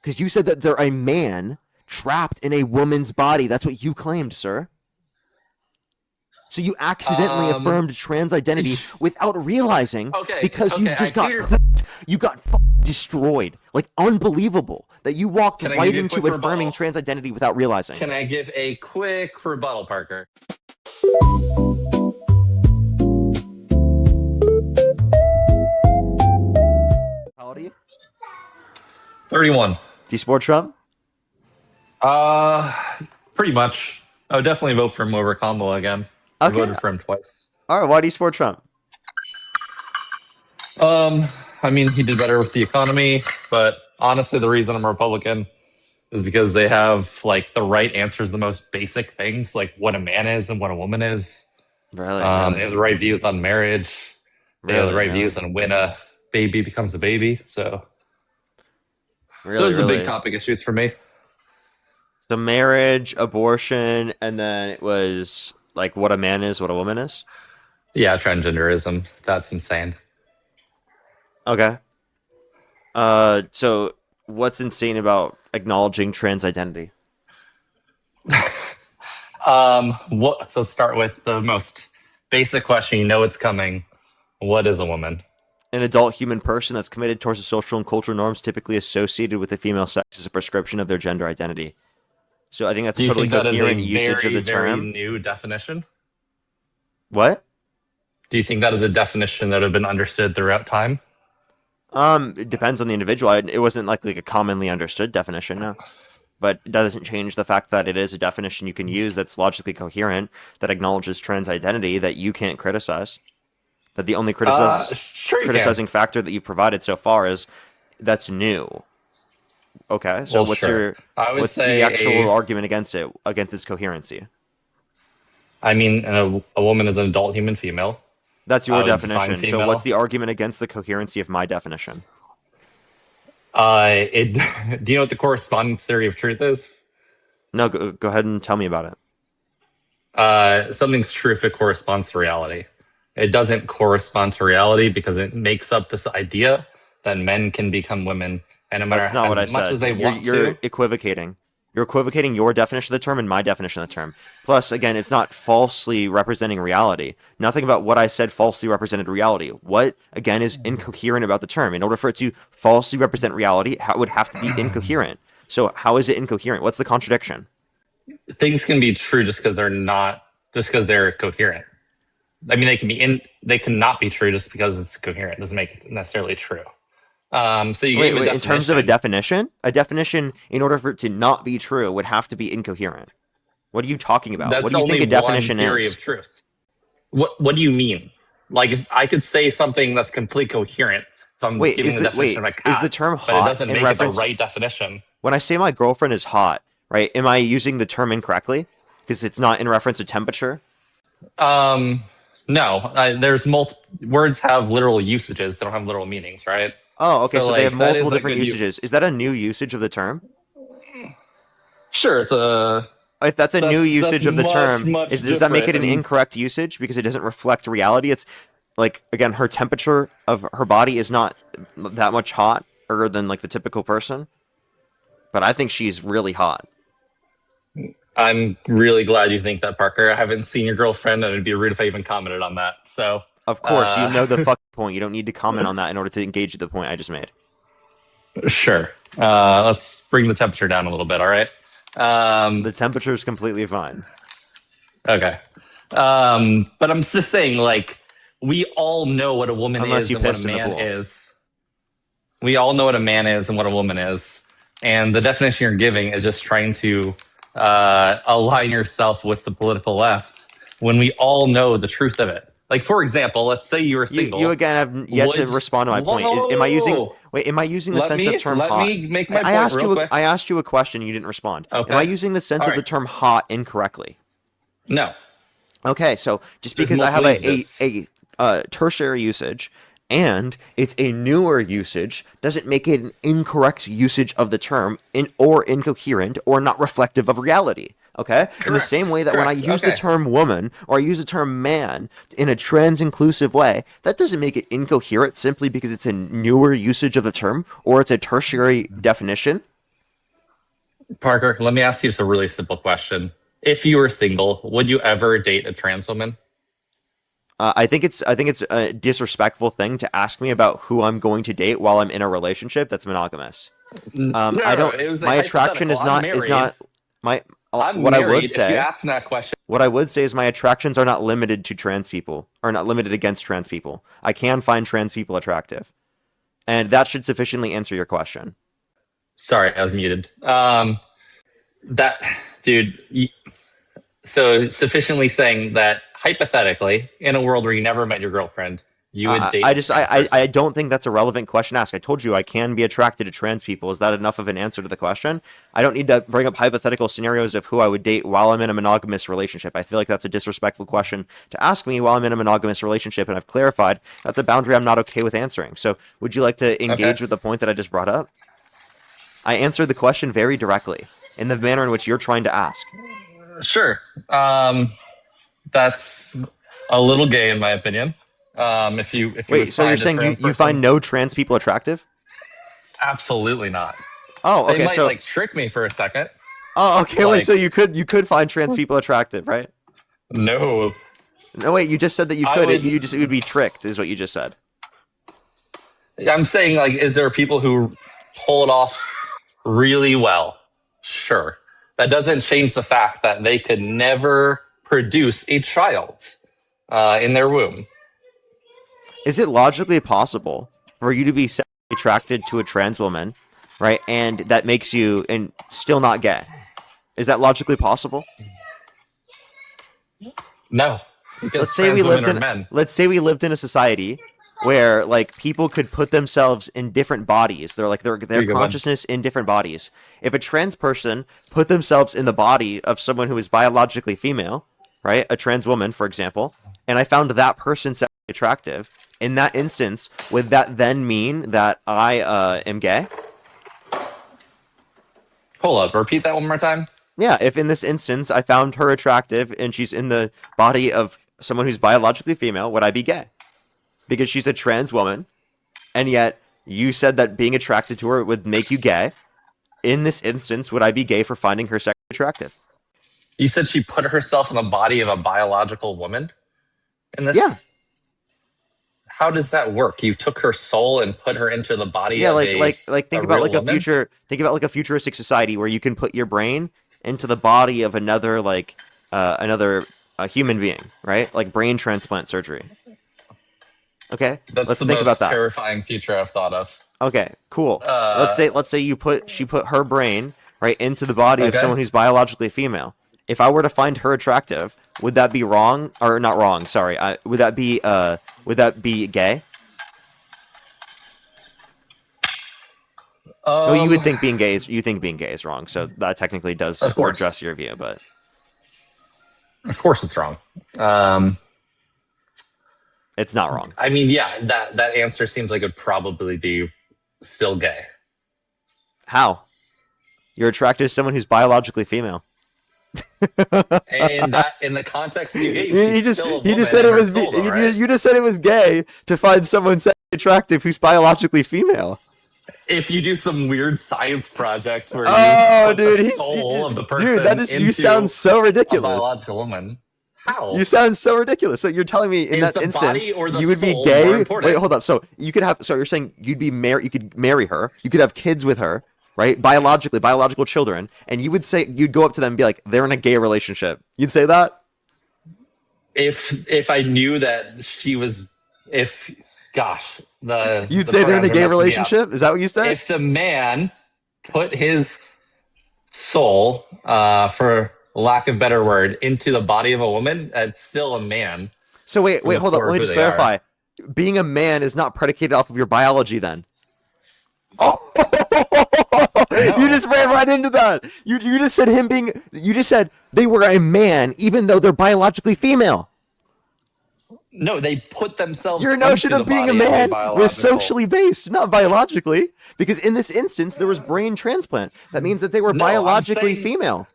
Because you said that they're a man trapped in a woman's body. That's what you claimed, sir. So you accidentally affirmed trans identity without realizing, because you just got destroyed. Like, unbelievable that you walked right into affirming trans identity without realizing. Can I give a quick rebuttal, Parker? How old are you? 31. Do you support Trump? Pretty much. I would definitely vote for him over Kamala again. I voted for him twice. All right, why do you support Trump? I mean, he did better with the economy, but honestly, the reason I'm a Republican is because they have like the right answers, the most basic things, like what a man is and what a woman is. Really? They have the right views on marriage. They have the right views on when a baby becomes a baby. So those are the big topic issues for me. The marriage, abortion, and then it was like what a man is, what a woman is? Yeah, transgenderism. That's insane. Okay. So what's insane about acknowledging trans identity? Let's start with the most basic question. You know it's coming. What is a woman? An adult human person that's committed towards the social and cultural norms typically associated with the female sex as a prescription of their gender identity. So I think that's a totally coherent usage of the term. Very new definition? What? Do you think that is a definition that would have been understood throughout time? It depends on the individual. It wasn't like a commonly understood definition, no. But it doesn't change the fact that it is a definition you can use that's logically coherent, that acknowledges trans identity, that you can't criticize. That the only criticizing factor that you've provided so far is that's new. Okay, so what's the actual argument against it, against its coherency? I mean, a woman is an adult human female. That's your definition. So what's the argument against the coherency of my definition? Do you know what the correspondence theory of truth is? No, go ahead and tell me about it. Something's true if it corresponds to reality. It doesn't correspond to reality because it makes up this idea that men can become women, and no matter as much as they want to. You're equivocating. You're equivocating your definition of the term and my definition of the term. Plus, again, it's not falsely representing reality. Nothing about what I said falsely represented reality. What, again, is incoherent about the term? In order for it to falsely represent reality, it would have to be incoherent. So how is it incoherent? What's the contradiction? Things can be true just because they're coherent. I mean, they cannot be true just because it's coherent. It doesn't make it necessarily true. So you wait, in terms of a definition, in order for it to not be true would have to be incoherent. What are you talking about? That's what do you think a definition theory is? Of truth. What do you mean? Like, if I could say something that's completely coherent, if I'm giving the definition of a cat, is the term hot but it doesn't make it the right definition. When I say my girlfriend is hot, right? Am I using the term incorrectly because it's not in reference to temperature? No. There's words have literal usages. They don't have literal meanings, right? Oh, okay. So they have multiple different usages. Is that a new usage of the term? Sure, if that's a new usage of the term, does that make it an incorrect usage because it doesn't reflect reality? It's like, again, her temperature of her body is not that much hotter than like the typical person, but I think she's really hot. I'm really glad you think that, Parker. I haven't seen your girlfriend, and it'd be rude if I even commented on that. So, of course, you know the fucking point. You don't need to comment on that in order to engage the point I just made. Sure. Let's bring the temperature down a little bit, all right? The temperature is completely fine. Okay. But I'm just saying, like, we all know what a woman is and what a man is. We all know what a man is and what a woman is. And the definition you're giving is just trying to align yourself with the political left when we all know the truth of it. Like, for example, let's say you were single. You again have yet to respond to my point. Am I using the sense of term hot? Let me make my point real quick. I asked you a question, you didn't respond. Okay. Am I using the sense of the term hot incorrectly? No. Okay, so just because I have a tertiary usage and it's a newer usage doesn't make it an incorrect usage of the term or incoherent or not reflective of reality. Okay? Correct. In the same way that when I use the term woman or I use the term man in a trans-inclusive way, that doesn't make it incoherent simply because it's a newer usage of the term or it's a tertiary definition. Parker, let me ask you just a really simple question. If you were single, would you ever date a trans woman? I think it's a disrespectful thing to ask me about who I'm going to date while I'm in a relationship that's monogamous. I don't. It was My attraction is not my. I'm what married. I would say. If you ask that question, what I would say is my attractions are not limited to trans people, or not limited against trans people. I can find trans people attractive, and that should sufficiently answer your question. Sorry, I was muted. That dude. So sufficiently saying that hypothetically, in a world where you never met your girlfriend, you would date. I don't think that's a relevant question to ask. I told you I can be attracted to trans people. Is that enough of an answer to the question? I don't need to bring up hypothetical scenarios of who I would date while I'm in a monogamous relationship. I feel like that's a disrespectful question to ask me while I'm in a monogamous relationship, and I've clarified that's a boundary I'm not okay with answering. So would you like to engage with the point that I just brought up? I answered the question very directly in the manner in which you're trying to ask. Sure. That's a little gay in my opinion. If you wait, so you're saying you find no trans people attractive? Absolutely not. Oh, okay. They might like trick me for a second. Oh, okay. Like, wait, so you could find trans people attractive, right? No. No, wait. You just said that you could. It would be tricked, is what you just said. I'm saying, like, is there people who pull it off really well? Sure. That doesn't change the fact that they could never produce a child in their womb. Is it logically possible for you to be sexually attracted to a trans woman, right, and that makes you and still not gay? Is that logically possible? No. Let's say we lived in a society where like people could put themselves in different bodies. They're like their consciousness in different bodies. If a trans person put themselves in the body of someone who is biologically female, right, a trans woman, for example, and I found that person sexually attractive, in that instance, would that then mean that I am gay? Hold up, repeat that one more time. Yeah, if in this instance I found her attractive and she's in the body of someone who's biologically female, would I be gay? Because she's a trans woman, and yet you said that being attracted to her would make you gay. In this instance, would I be gay for finding her sexually attractive? You said she put herself in the body of a biological woman? In this? Yeah. How does that work? You took her soul and put her into the body of think about like woman? Think about like a futuristic society where you can put your brain into the body of another human being, right? Like brain transplant surgery. Okay, let's think about that. Terrifying future I've thought of. Okay, cool. Let's say she put her brain right into the body of someone who's biologically female. If I were to find her attractive, would that be wrong or not wrong? Sorry, would that be gay? You would think being gay is wrong, so that technically does address your view, but of course it's wrong. It's not wrong. I mean, yeah, that answer seems like it'd probably be still gay. How? You're attracted to someone who's biologically female. And that, in the context you gave, you just said it was gay to find someone sexually attractive who's biologically female. If you do some weird science project where you put the soul of the person you sound so ridiculous. A biological woman. How? You sound so ridiculous. So you're telling me in that instance you would be gay? Wait, hold up. So you're saying you could marry her, you could have kids with her, right? Biological children, and you'd go up to them and be like, they're in a gay relationship. You'd say that? If I knew that she was, you'd say they're in a gay relationship? Is that what you said? If the man put his soul, for lack of a better word, into the body of a woman, it's still a man. So wait, hold up. Let me just clarify. Being a man is not predicated off of your biology then. Oh, no. You just ran right into that. You just said you just said they were a man even though they're biologically female. No, they put themselves. Your notion of being a man was socially based, not biologically. Because in this instance, there was brain transplant. That means that they were biologically female.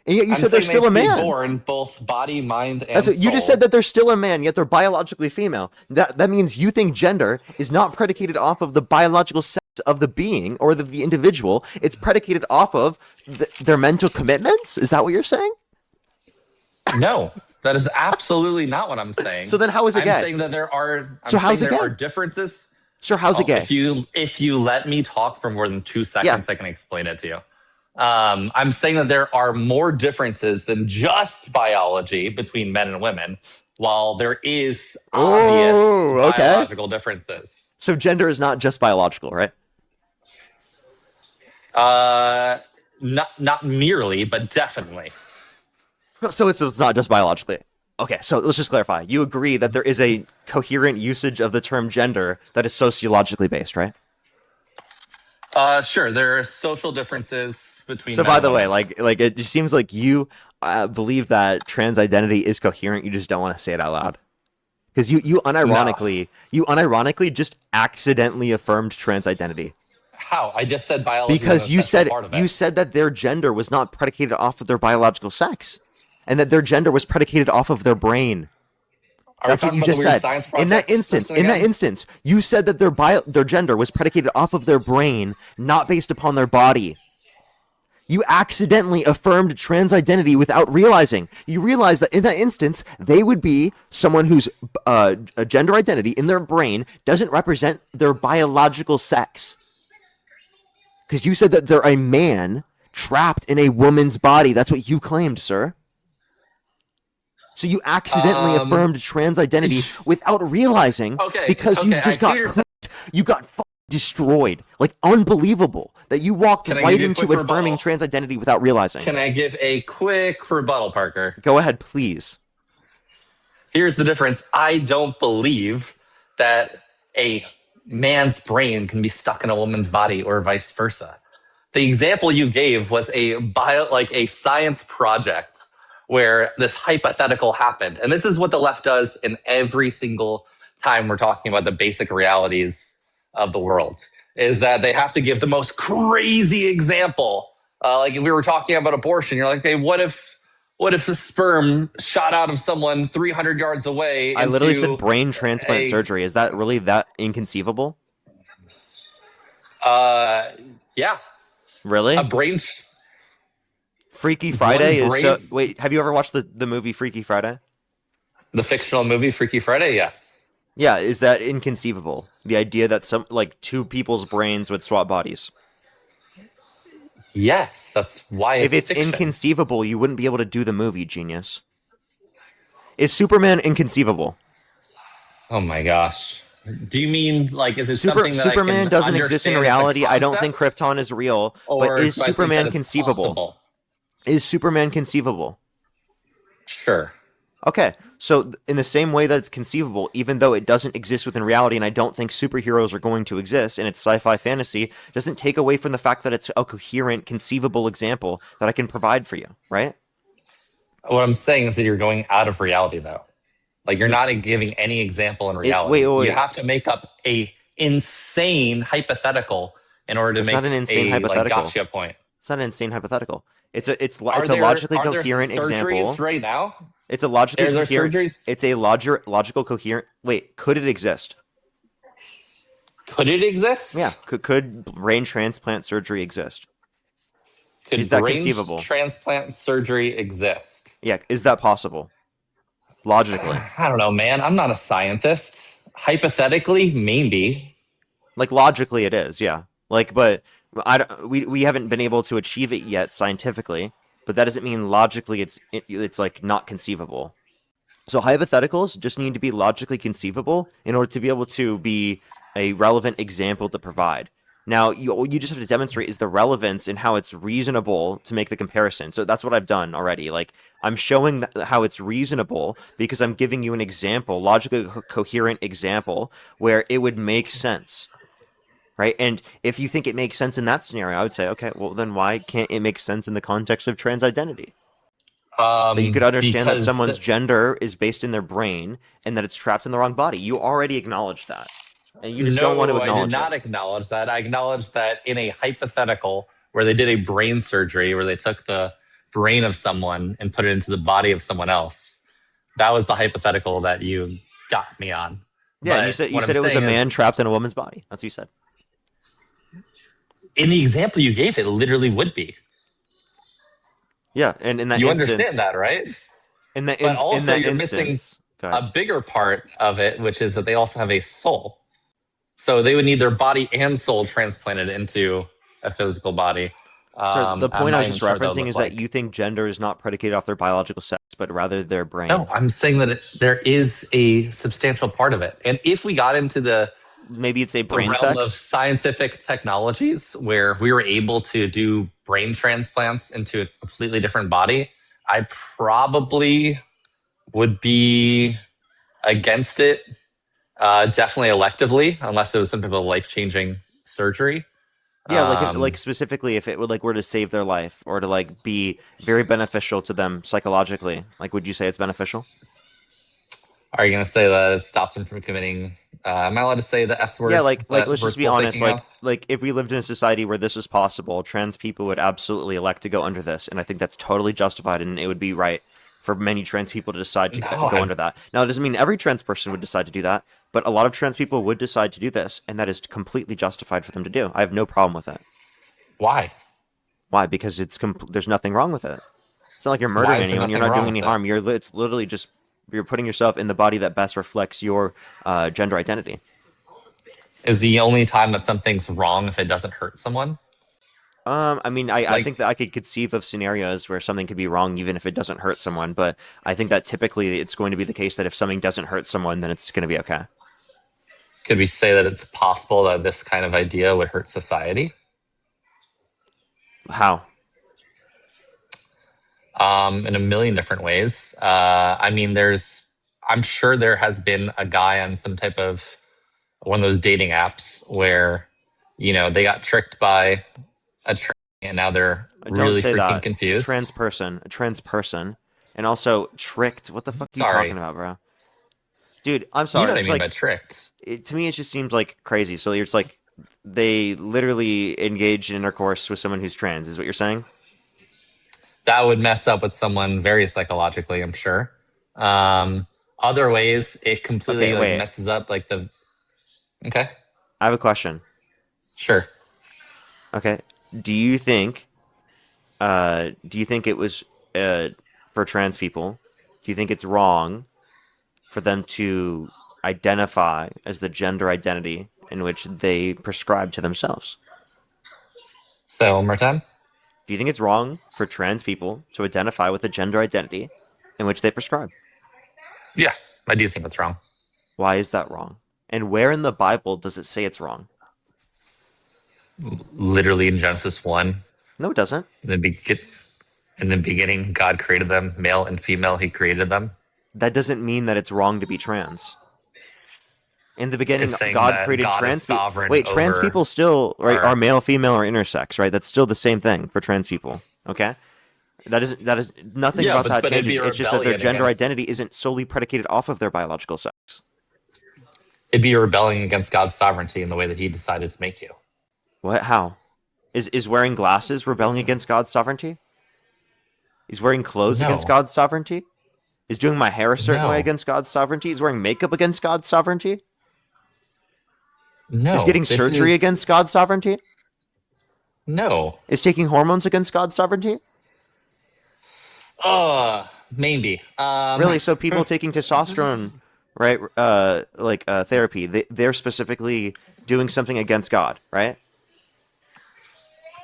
And yet you said they're still a man. Born both body, mind, and soul. You just said that they're still a man, yet they're biologically female. That means you think gender is not predicated off of the biological sex of the being or the individual. It's predicated off of their mental commitments? Is that what you're saying? No, that is absolutely not what I'm saying. So then how is it gay? I'm saying that there are differences. Sure, how's it gay? If you let me talk for more than 2 seconds, I can explain it to you. I'm saying that there are more differences than just biology between men and women, while there is obvious biological differences. So gender is not just biological, right? Not merely, but definitely. So it's not just biologically. Okay, so let's just clarify. You agree that there is a coherent usage of the term gender that is sociologically based, right? Sure. There are social differences between. So, by the way, like it just seems like you believe that trans identity is coherent. You just don't want to say it out loud because you unironically just accidentally affirmed trans identity. How? I just said biology. Because you said that their gender was not predicated off of their biological sex, and that their gender was predicated off of their brain. That's what you just said. In that instance, you said that their gender was predicated off of their brain, not based upon their body. You accidentally affirmed trans identity without realizing. You realize that in that instance, they would be someone whose gender identity in their brain doesn't represent their biological sex. Because you said that they're a man trapped in a woman's body. That's what you claimed, sir. So you accidentally affirmed trans identity without realizing, because you just got destroyed. Like, unbelievable that you walked right into affirming trans identity without realizing. Can I give a quick rebuttal, Parker? Go ahead, please. Here's the difference. I don't believe that a man's brain can be stuck in a woman's body or vice versa. The example you gave was a science project where this hypothetical happened. And this is what the left does in every single time we're talking about the basic realities of the world, is that they have to give the most crazy example. Like if we were talking about abortion, you're like, okay, what if a sperm shot out of someone 300 yards away? I literally said brain transplant surgery. Is that really that inconceivable? Yeah. Really? A brain... Freaky Friday is so... Wait, have you ever watched the movie Freaky Friday? The fictional movie Freaky Friday? Yes. Yeah, is that inconceivable? The idea that two people's brains would swap bodies. Yes, that's why it's If it's fiction. Inconceivable, you wouldn't be able to do the movie, genius. Is Superman inconceivable? Oh my gosh. Do you mean, like, is it something that Superman doesn't exist in reality? I don't think Krypton is real, but is Superman conceivable? Possible? Is Superman conceivable? Sure. Okay, so in the same way that it's conceivable, even though it doesn't exist within reality, and I don't think superheroes are going to exist, and it's sci-fi fantasy, doesn't take away from the fact that it's a coherent, conceivable example that I can provide for you, right? What I'm saying is that you're going out of reality, though. Like, you're not giving any example in reality. Wait. You have to make up a insane hypothetical in order to make not an insane hypothetical. Gotcha point. It's not an insane hypothetical. It's a logically coherent example. Right now? It's a logically coherent. Surgeries? It's a logical coherent. Wait, could it exist? Could it exist? Yeah. Could brain transplant surgery exist? Is that conceivable? Transplant surgery exist? Yeah. Is that possible? Logically. I don't know, man. I'm not a scientist. Hypothetically, maybe. Like, logically, it is. Yeah. Like, but we haven't been able to achieve it yet scientifically. But that doesn't mean logically it's like not conceivable. So hypotheticals just need to be logically conceivable in order to be able to be a relevant example to provide. Now, you just have to demonstrate is the relevance and how it's reasonable to make the comparison. So that's what I've done already. Like, I'm showing how it's reasonable because I'm giving you an example, logically coherent example, where it would make sense. Right? And if you think it makes sense in that scenario, I would say, okay, well, then why can't it make sense in the context of trans identity? That you could understand that someone's gender is based in their brain and that it's trapped in the wrong body. You already acknowledged that. And you just don't want to acknowledge it. I did not acknowledge that. I acknowledged that in a hypothetical where they did a brain surgery, where they took the brain of someone and put it into the body of someone else. That was the hypothetical that you got me on. Yeah, and you said it was a man trapped in a woman's body. That's what you said. In the example you gave, it literally would be. Yeah, and in that You instance, understand that, right? but also, you're missing a bigger part of it, which is that they also have a soul. So they would need their body and soul transplanted into a physical body. So the point I was just referencing is like. that you think gender is not predicated off their biological sex, but rather their brain. No, I'm saying that there is a substantial part of it. And if we got into maybe it's a brain realm sex of scientific technologies where we were able to do brain transplants into a completely different body, I probably would be against it. Definitely electively, unless it was some type of life-changing surgery. Yeah, like specifically if it would were to save their life or to be very beneficial to them psychologically. Would you say it's beneficial? Are you going to say that it stops them from committing? Am I allowed to say the S word? Yeah, let's just be honest. If we lived in a society where this was possible, trans people would absolutely elect to go under this, and I think that's totally justified, and it would be right for many trans people to decide to go under that. Now, it doesn't mean every trans person would decide to do that, but a lot of trans people would decide to do this, and that is completely justified for them to do. I have no problem with it. Why? Why? Because there's nothing wrong with it. It's not like you're murdering anyone. You're not doing any harm. It's literally just you're putting yourself in the body that best reflects your gender identity. Is the only time that something's wrong if it doesn't hurt someone? I mean, I think that I could conceive of scenarios where something could be wrong even if it doesn't hurt someone, but I think that typically it's going to be the case that if something doesn't hurt someone, then it's going to be okay. Could we say that it's possible that this kind of idea would hurt society? How? In a million different ways. I mean, I'm sure there has been a guy on some type of one of those dating apps where, they got tricked by a trans and now they're really freaking confused. A trans person, and also tricked. What the fuck are you talking about, bro? Dude, I'm sorry. You know what I mean by tricked? To me, it just seems crazy. So it's they literally engaged in intercourse with someone who's trans, is what you're saying? That would mess up with someone very psychologically, I'm sure. Other ways, it completely messes up Okay. I have a question. Sure. Okay. Do you think it was for trans people? Do you think it's wrong for them to identify as the gender identity in which they prescribe to themselves? Say one more time. Do you think it's wrong for trans people to identify with the gender identity in which they prescribe? Yeah, I do think it's wrong. Why is that wrong? And where in the Bible does it say it's wrong? Literally in Genesis 1. No, it doesn't. In the beginning, God created them, male and female, he created them. That doesn't mean that it's wrong to be trans. In the beginning, God created trans people. Wait, trans people still are male, female, or intersex, right? That's still the same thing for trans people. Okay, that is nothing about that changes. It's just that their gender identity isn't solely predicated off of their biological sex. It'd be a rebelling against God's sovereignty in the way that He decided to make you. What? How? Is wearing glasses rebelling against God's sovereignty? Is wearing clothes against God's sovereignty? Is doing my hair a certain way against God's sovereignty? Is wearing makeup against God's sovereignty? No. Is getting surgery against God's sovereignty? No. Is taking hormones against God's sovereignty? Maybe. Really? So people taking testosterone, right? Therapy, they're specifically doing something against God, right?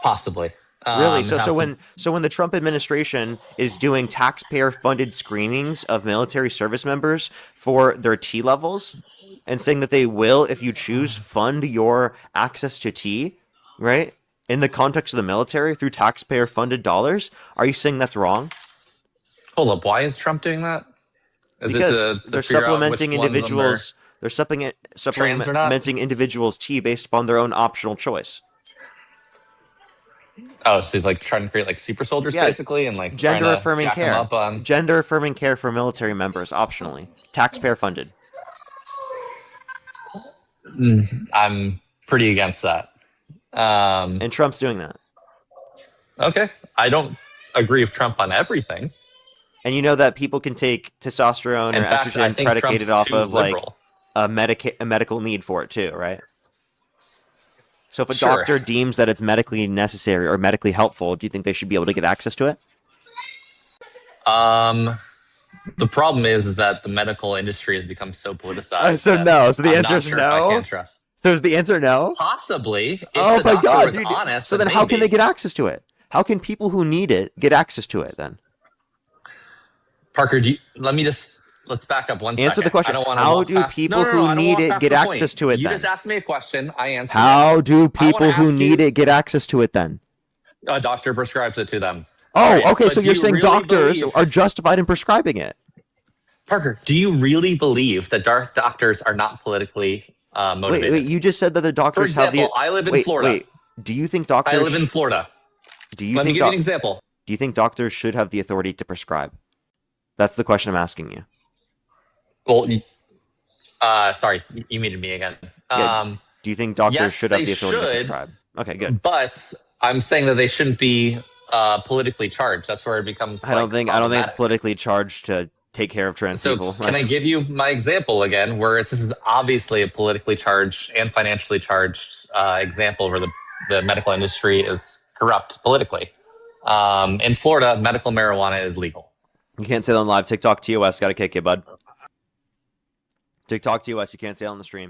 Possibly. Really? So when the Trump administration is doing taxpayer-funded screenings of military service members for their T levels and saying that they will, if you choose, fund your access to T, right? In the context of the military through taxpayer-funded dollars, are you saying that's wrong? Hold up. Why is Trump doing that? Because they're supplementing individuals. They're supplementing individuals' T based upon their own optional choice. Oh, so he's trying to create super soldiers, basically, and gender affirming care. Gender affirming care for military members, optionally, taxpayer funded. I'm pretty against that. And Trump's doing that. Okay, I don't agree with Trump on everything. And you know that people can take testosterone or estrogen predicated off of a medical need for it too, right? So if a doctor deems that it's medically necessary or medically helpful, do you think they should be able to get access to it? The problem is that the medical industry has become so politicized. So no. So the answer is no. I can't trust. So is the answer no? Possibly. Oh my God, dude. So then how can they get access to it? How can people who need it get access to it then? Parker, let's back up one second. Answer the question. How do people who need it get access to it then? You just asked me a question. I answered How do people who need it get access to it then? A doctor prescribes it to them. Oh, okay. So you're saying doctors are justified in prescribing it. Parker, do you really believe that doctors are not politically motivated? Wait, you just said that the doctors have the... I live in Florida. Wait, do you think doctors... I live in Florida. Let me give you an example. Do you think doctors should have the authority to prescribe? That's the question I'm asking you. Well, sorry, you muted me again. Yeah, do you think doctors should have the authority to prescribe? Okay, good. But I'm saying that they shouldn't be politically charged. That's where it becomes. I don't think it's politically charged to take care of trans people. Can I give you my example again, where this is obviously a politically charged and financially charged example where the medical industry is corrupt politically. In Florida, medical marijuana is legal. You can't say that on live. TikTok TOS got to kick you, bud. TikTok TOS, you can't say it on the stream.